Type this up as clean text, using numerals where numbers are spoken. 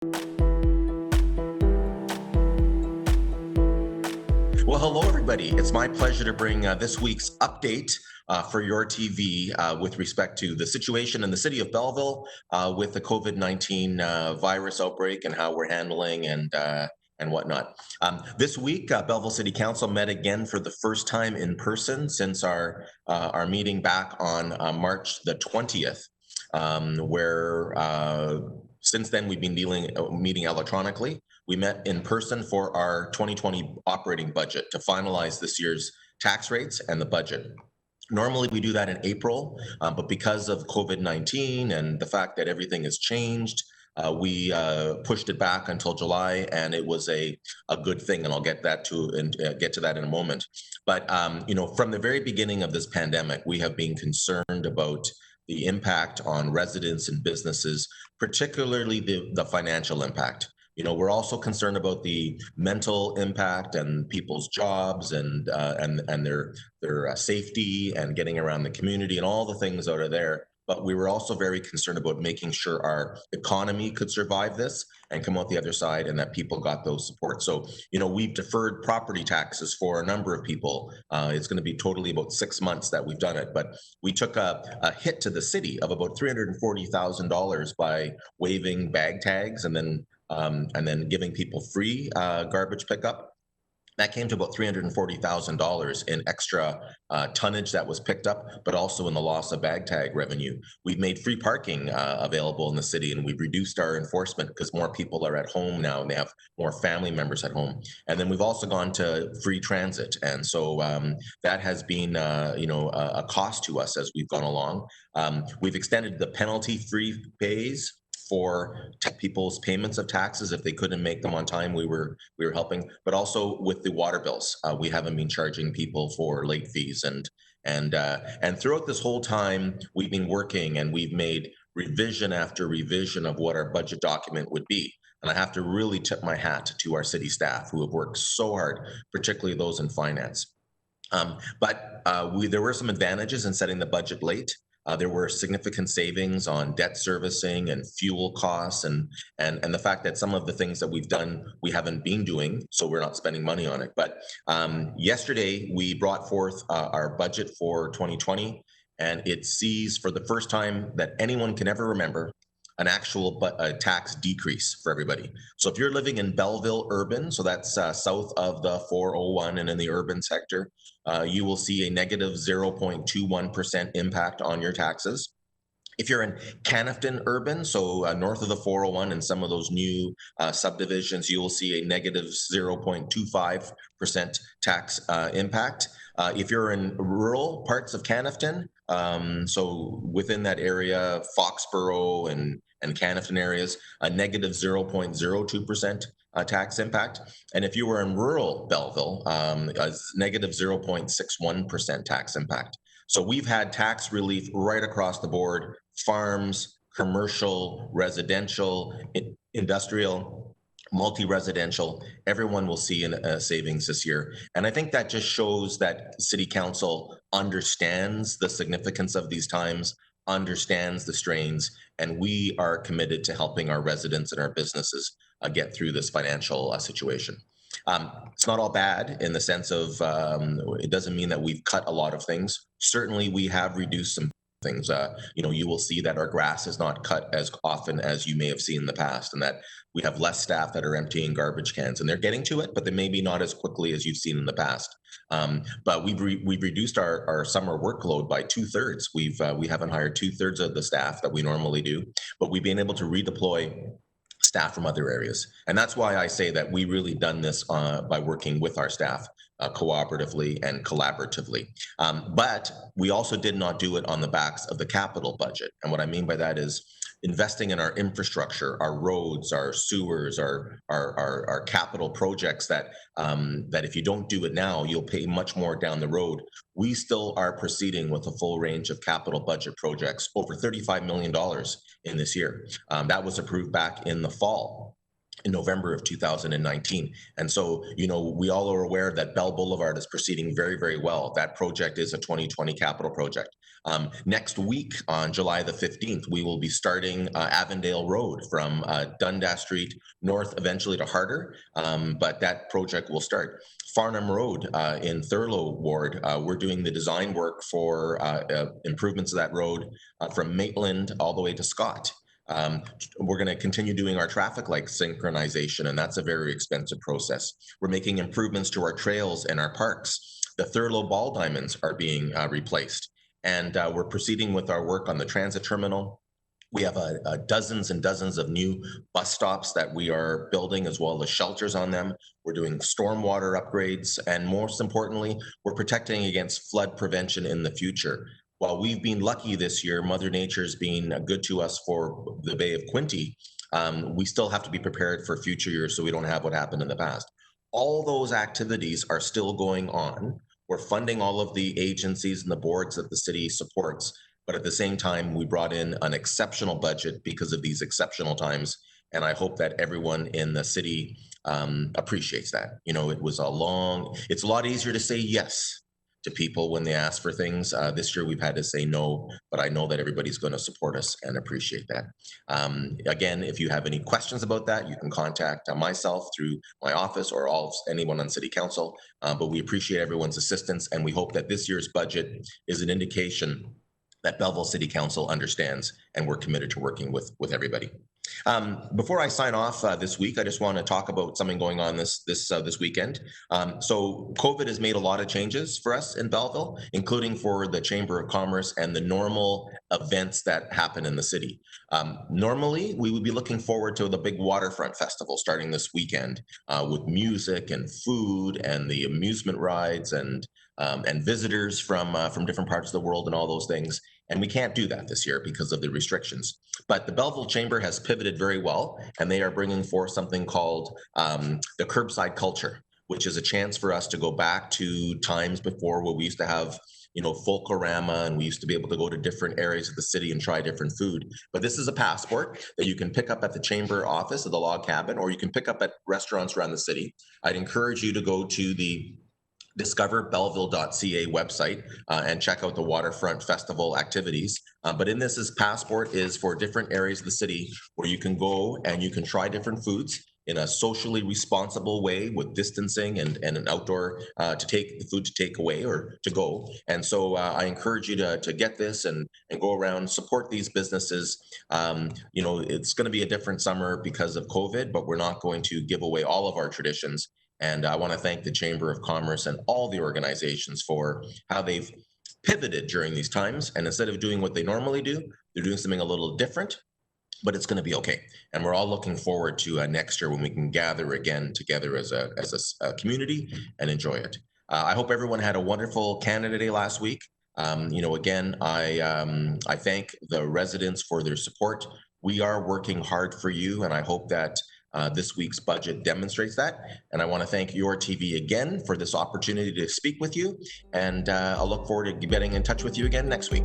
Well, hello, everybody. It's my pleasure to bring this week's update for YourTV with respect to the situation in the City of Belleville with the COVID-19 virus outbreak and how we're handling and whatnot. This week, Belleville City Council met again for the first time in person since our meeting back on March the 20th, where since then we've been meeting electronically. We met in person for our 2020 operating budget to finalize this year's tax rates and the budget. Normally we do that in April, but because of COVID-19 and the fact that everything has changed, we pushed it back until July, and it was a good thing, and I'll get that get to that in a moment. But from the very beginning of this pandemic, we have been concerned about the impact on residents and businesses, particularly the financial impact. We're also concerned about the mental impact and people's jobs and their safety and getting around the community and all the things that are there. But we were also very concerned about making sure our economy could survive this and come out the other side, and that people got those supports. So, we've deferred property taxes for a number of people. It's going to be totally about 6 months that we've done it. But we took a hit to the city of about $340,000 by waiving bag tags and then giving people free garbage pickup. That came to about $340,000 in extra tonnage that was picked up, but also in the loss of bag tag revenue. We've made free parking available in the city, and we've reduced our enforcement because more people are at home now and they have more family members at home. And then we've also gone to free transit. And so that has been, a cost to us as we've gone along. We've extended the penalty-free pays for people's payments of taxes if they couldn't make them on time. We were helping, but also with the water bills, we haven't been charging people for late fees, and throughout this whole time we've been working, and we've made revision after revision of what our budget document would be. And I have to really tip my hat to our city staff who have worked so hard, particularly those in finance. But there were some advantages in setting the budget late. There were significant savings on debt servicing and fuel costs, and the fact that some of the things that we've done we haven't been doing, so we're not spending money on it. But yesterday we brought forth our budget for 2020, and it sees, for the first time that anyone can ever remember, an actual tax decrease for everybody. So if you're living in Belleville urban, so that's south of the 401 and in the urban sector, you will see a negative 0.21% impact on your taxes. If you're in Canafton urban, so north of the 401 and some of those new subdivisions, you will see a negative 0.25% tax impact. If you're in rural parts of Canafton, so within that area, Foxborough and Canafton areas, a negative 0.02% tax impact. And if you were in rural Belleville, a negative 0.61% tax impact. So we've had tax relief right across the board: farms, commercial, residential, industrial, multi-residential. Everyone will see a savings this year. And I think that just shows that City Council understands the significance of these times, understands the strains, and we are committed to helping our residents and our businesses get through this financial situation. It's not all bad in the sense of it doesn't mean that we've cut a lot of things. Certainly we have reduced some things. You will see that our grass is not cut as often as you may have seen in the past, and that we have less staff that are emptying garbage cans, and they're getting to it, but they maybe not as quickly as you've seen in the past. But we've reduced our summer workload by 2/3. We haven't hired 2/3 of the staff that we normally do, but we've been able to redeploy staff from other areas. And that's why I say that we really done this by working with our staff cooperatively and collaboratively. But we also did not do it on the backs of the capital budget. And what I mean by that is investing in our infrastructure, our roads, our sewers, our capital projects that if you don't do it now, you'll pay much more down the road. We still are proceeding with a full range of capital budget projects, over $35 million in this year. That was approved back in the fall. in November of 2019. And so, we all are aware that Bell Boulevard is proceeding very, very well. That project is a 2020 capital project. Next week, on July the 15th, we will be starting Avondale Road from Dundas Street north, eventually to Harder. But that project will start. Farnham Road in Thurlow Ward, we're doing the design work for improvements of that road from Maitland all the way to Scott. We're going to continue doing our traffic light synchronization, and that's a very expensive process. We're making improvements to our trails and our parks. The Thurlow ball diamonds are being replaced, and we're proceeding with our work on the transit terminal. We have dozens and dozens of new bus stops that we are building, as well as shelters on them. We're doing stormwater upgrades, and most importantly, we're protecting against flood prevention in the future. While we've been lucky this year, Mother Nature's been good to us for the Bay of Quinte. We still have to be prepared for future years so we don't have what happened in the past. All those activities are still going on. We're funding all of the agencies and the boards that the city supports. But at the same time, we brought in an exceptional budget because of these exceptional times. And I hope that everyone in the city appreciates that. It's a lot easier to say yes to people when they ask for things. This year we've had to say no, but I know that everybody's going to support us and appreciate that. Again, if you have any questions about that, you can contact myself through my office or anyone on City Council. But we appreciate everyone's assistance, and we hope that this year's budget is an indication that Belleville City Council understands, and we're committed to working with everybody. Before I sign off this week, I just want to talk about something going on this weekend. So COVID has made a lot of changes for us in Belleville, including for the Chamber of Commerce and the normal events that happen in the city. Normally, we would be looking forward to the big waterfront festival starting this weekend with music and food and the amusement rides and visitors from different parts of the world and all those things. And we can't do that this year because of the restrictions. But the Belleville Chamber has pivoted very well, and they are bringing forth something called the curbside culture, which is a chance for us to go back to times before where we used to have Folklorama, and we used to be able to go to different areas of the city and try different food. But this is a passport that you can pick up at the chamber office of the log cabin, or you can pick up at restaurants around the city. I'd encourage you to go to the discoverbelleville.ca website and check out the waterfront festival activities. But in this passport is for different areas of the city where you can go and you can try different foods in a socially responsible way with distancing and an outdoor to take the food to take away or to go. And so I encourage you to get this and go around, support these businesses. It's going to be a different summer because of COVID, but we're not going to give away all of our traditions. And I want to thank the Chamber of Commerce and all the organizations for how they've pivoted during these times. And instead of doing what they normally do, they're doing something a little different, but it's going to be okay. And we're all looking forward to next year when we can gather again together as a community and enjoy it. I hope everyone had a wonderful Canada Day last week. Again, I thank the residents for their support. We are working hard for you, and I hope that this week's budget demonstrates that. And I want to thank YourTV again for this opportunity to speak with you. And I'll look forward to getting in touch with you again next week.